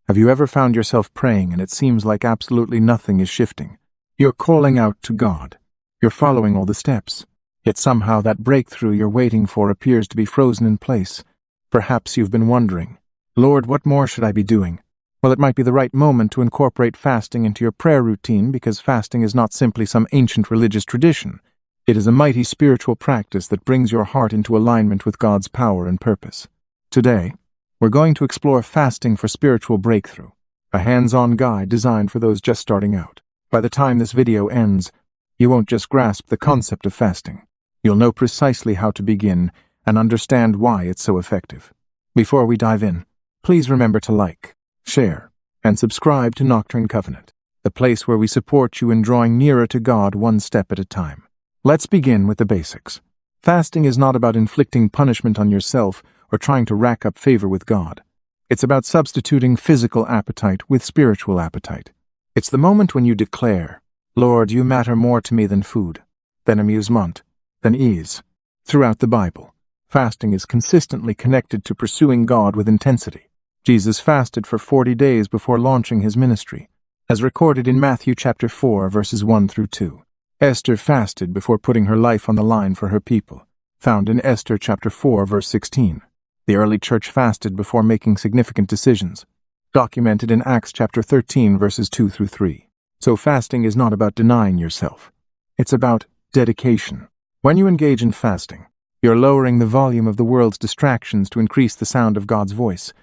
Have you ever found yourself praying and it seems like absolutely nothing is shifting? You're calling out to God. You're following all the steps. Yet somehow that breakthrough you're waiting for appears to be frozen in place. Perhaps you've been wondering, Lord, what more should I be doing? Well, it might be the right moment to incorporate fasting into your prayer routine, because fasting is not simply some ancient religious tradition. It is a mighty spiritual practice that brings your heart into alignment with God's power and purpose. Today, we're going to explore fasting for spiritual breakthrough, a hands-on guide designed for those just starting out. By the time this video ends, you won't just grasp the concept of fasting. You'll know precisely how to begin and understand why it's so effective. Before we dive in, please remember to like, share, and subscribe to Nocturne Covenant, the place where we support you in drawing nearer to God one step at a time. Let's begin with the basics. Fasting is not about inflicting punishment on yourself or trying to rack up favor with God. It's about substituting physical appetite with spiritual appetite. It's the moment when you declare, Lord, you matter more to me than food, than amusement, than ease. Throughout the Bible, fasting is consistently connected to pursuing God with intensity. Jesus fasted for 40 days before launching his ministry, as recorded in Matthew chapter 4, verses 1 through 2. Esther fasted before putting her life on the line for her people, found in Esther chapter 4, verse 16. The early church fasted before making significant decisions, documented in Acts chapter 13, verses 2 through 3. So fasting is not about denying yourself. It's about dedication. When you engage in fasting, you're lowering the volume of the world's distractions to increase the sound of God's voice.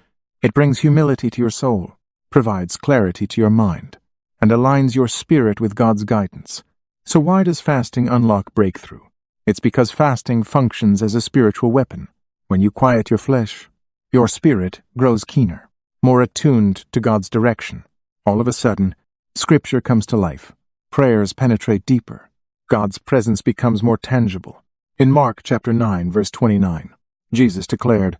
It brings humility to your soul, provides clarity to your mind, and aligns your spirit with God's guidance. So why does fasting unlock breakthrough? It's because fasting functions as a spiritual weapon. When you quiet your flesh, your spirit grows keener, more attuned to God's direction. All of a sudden, Scripture comes to life. Prayers penetrate deeper. God's presence becomes more tangible. In Mark chapter 9, verse 29, Jesus declared,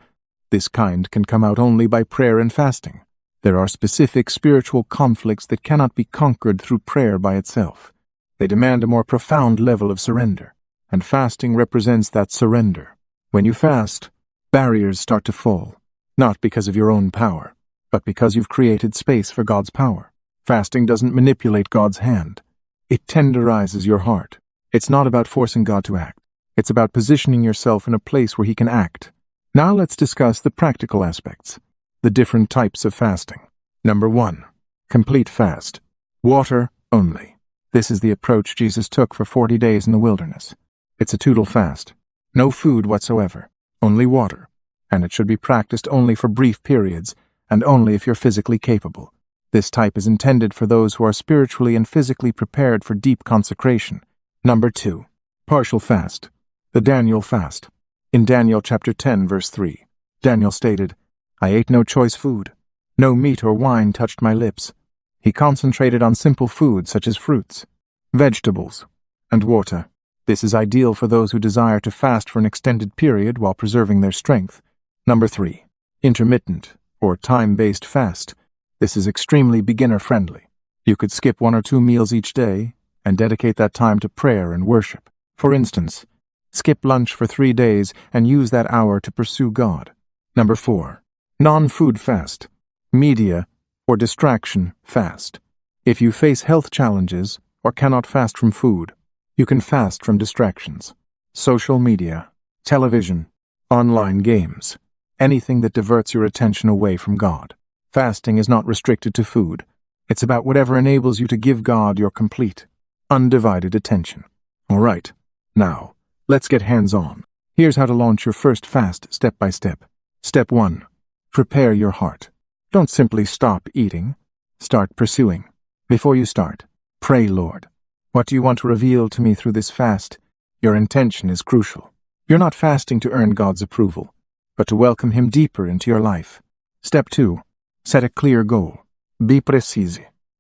"This kind can come out only by prayer and fasting." There are specific spiritual conflicts that cannot be conquered through prayer by itself. They demand a more profound level of surrender, and fasting represents that surrender. When you fast, barriers start to fall, not because of your own power, but because you've created space for God's power. Fasting doesn't manipulate God's hand. It tenderizes your heart. It's not about forcing God to act. It's about positioning yourself in a place where He can act. Now let's discuss the practical aspects, the different types of fasting. Number 1. Complete fast. Water only. This is the approach Jesus took for 40 days in the wilderness. It's a total fast. No food whatsoever. Only water, and it should be practiced only for brief periods, and only if you're physically capable. This type is intended for those who are spiritually and physically prepared for deep consecration. Number 2. Partial fast. The Daniel fast. In Daniel chapter 10, verse 3, Daniel stated, "I ate no choice food. No meat or wine touched my lips." He concentrated on simple food such as fruits, vegetables, and water. This is ideal for those who desire to fast for an extended period while preserving their strength. Number 3. Intermittent, or time-based fast. This is extremely beginner-friendly. You could skip 1 or 2 meals each day and dedicate that time to prayer and worship. For instance, skip lunch for 3 days and use that hour to pursue God. Number 4. Non-food fast. Media or distraction fast. If you face health challenges or cannot fast from food, you can fast from distractions. Social media, television, online games, anything that diverts your attention away from God. Fasting is not restricted to food. It's about whatever enables you to give God your complete, undivided attention. All right, now, let's get hands-on. Here's how to launch your first fast step by step. Step 1. Prepare your heart. Don't simply stop eating. Start pursuing. Before you start, pray, Lord, what do you want to reveal to me through this fast? Your intention is crucial. You're not fasting to earn God's approval, but to welcome Him deeper into your life. Step 2. Set a clear goal. Be precise.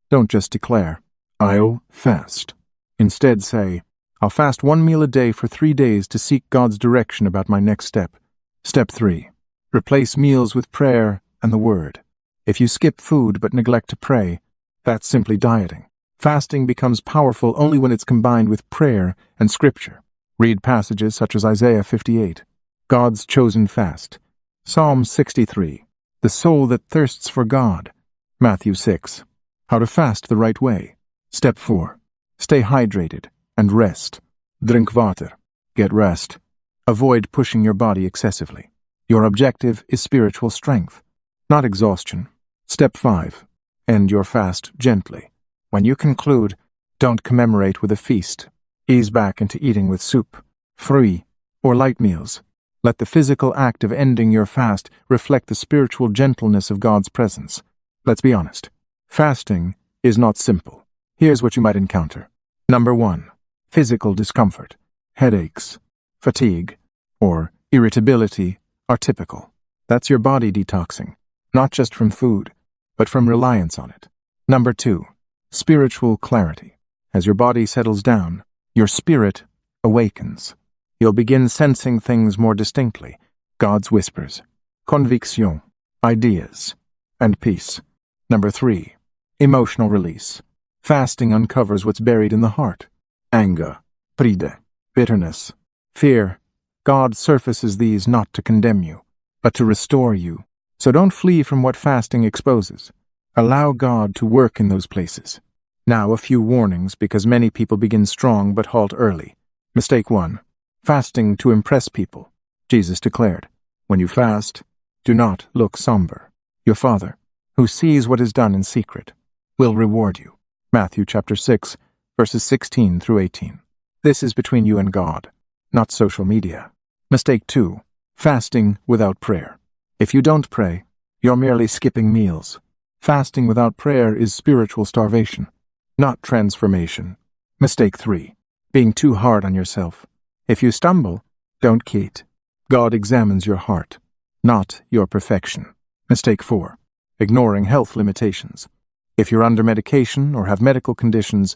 Don't just declare, "I'll fast." Instead say, "I'll fast 1 meal a day for 3 days to seek God's direction about my next step." Step 3. Replace meals with prayer and the Word. If you skip food but neglect to pray, that's simply dieting. Fasting becomes powerful only when it's combined with prayer and Scripture. Read passages such as Isaiah 58, God's chosen fast, Psalm 63, "The soul that thirsts for God, Matthew 6. How to fast the right way. Step 4. Stay hydrated and rest. Drink water. Get rest. Avoid pushing your body excessively. Your objective is spiritual strength, not exhaustion. Step 5. End your fast gently. When you conclude, don't commemorate with a feast. Ease back into eating with soup, free, or light meals. Let the physical act of ending your fast reflect the spiritual gentleness of God's presence. Let's be honest. Fasting is not simple. Here's what you might encounter. Number 1. Physical discomfort. Headaches, fatigue, or irritability are typical. That's your body detoxing, not just from food, but from reliance on it. Number 2. Spiritual clarity. As your body settles down, your spirit awakens. You'll begin sensing things more distinctly. God's whispers, conviction, ideas, and peace. Number 3. Emotional release. Fasting uncovers what's buried in the heart. Anger, pride, bitterness, fear. God surfaces these not to condemn you, but to restore you. So don't flee from what fasting exposes. Allow God to work in those places. Now a few warnings, because many people begin strong but halt early. Mistake 1. Fasting to impress people. Jesus declared, when you fast, do not look somber. Your Father, who sees what is done in secret, will reward you. Matthew chapter 6, verses 16 through 18. This is between you and God, not social media. Mistake 2. Fasting without prayer. If you don't pray, you're merely skipping meals. Fasting without prayer is spiritual starvation, not transformation. Mistake 3. Being too hard on yourself. If you stumble, don't quit. God examines your heart, not your perfection. Mistake 4. Ignoring health limitations. If you're under medication or have medical conditions,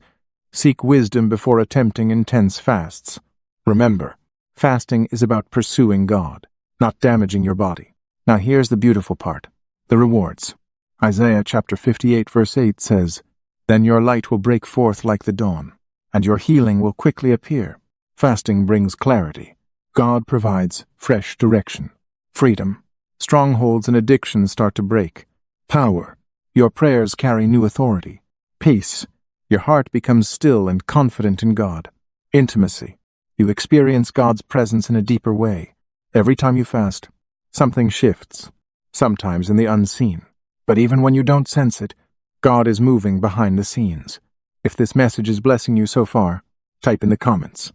seek wisdom before attempting intense fasts. Remember, fasting is about pursuing God, not damaging your body. Now here's the beautiful part, the rewards. Isaiah chapter 58 verse 8 says, then your light will break forth like the dawn, and your healing will quickly appear. Fasting brings clarity. God provides fresh direction, freedom. Strongholds and addictions start to break. Power. Your prayers carry new authority. Peace. Your heart becomes still and confident in God. Intimacy. You experience God's presence in a deeper way. Every time you fast, something shifts, sometimes in the unseen. But even when you don't sense it, God is moving behind the scenes. If this message is blessing you so far, type in the comments,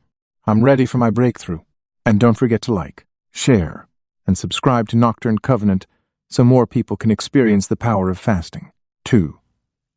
I'm ready for my breakthrough. And don't forget to like, share, and subscribe to Nocturne Covenant so more people can experience the power of fasting. 2.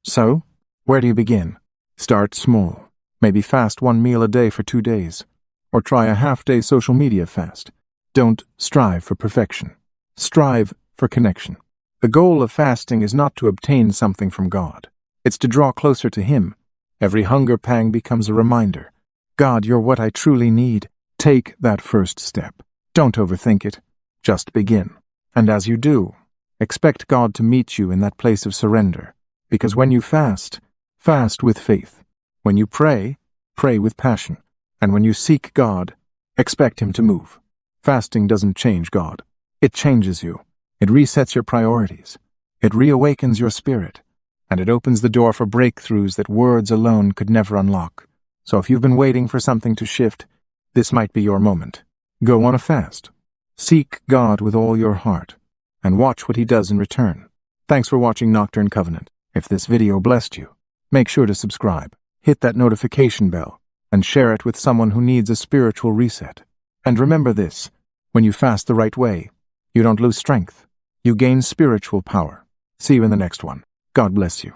So, where do you begin? Start small. Maybe fast 1 meal a day for 2 days. Or try a half-day social media fast. Don't strive for perfection. Strive for connection. The goal of fasting is not to obtain something from God. It's to draw closer to Him. Every hunger pang becomes a reminder. God, you're what I truly need. Take that first step. Don't overthink it. Just begin. And as you do, expect God to meet you in that place of surrender. Because when you fast, fast with faith. When you pray, pray with passion. And when you seek God, expect Him to move. Fasting doesn't change God. It changes you. It resets your priorities. It reawakens your spirit. And it opens the door for breakthroughs that words alone could never unlock. So if you've been waiting for something to shift, this might be your moment. Go on a fast. Seek God with all your heart, and watch what He does in return. Thanks for watching Nocturne Covenant. If this video blessed you, make sure to subscribe, hit that notification bell, and share it with someone who needs a spiritual reset. And remember this, when you fast the right way, you don't lose strength. You gain spiritual power. See you in the next one. God bless you.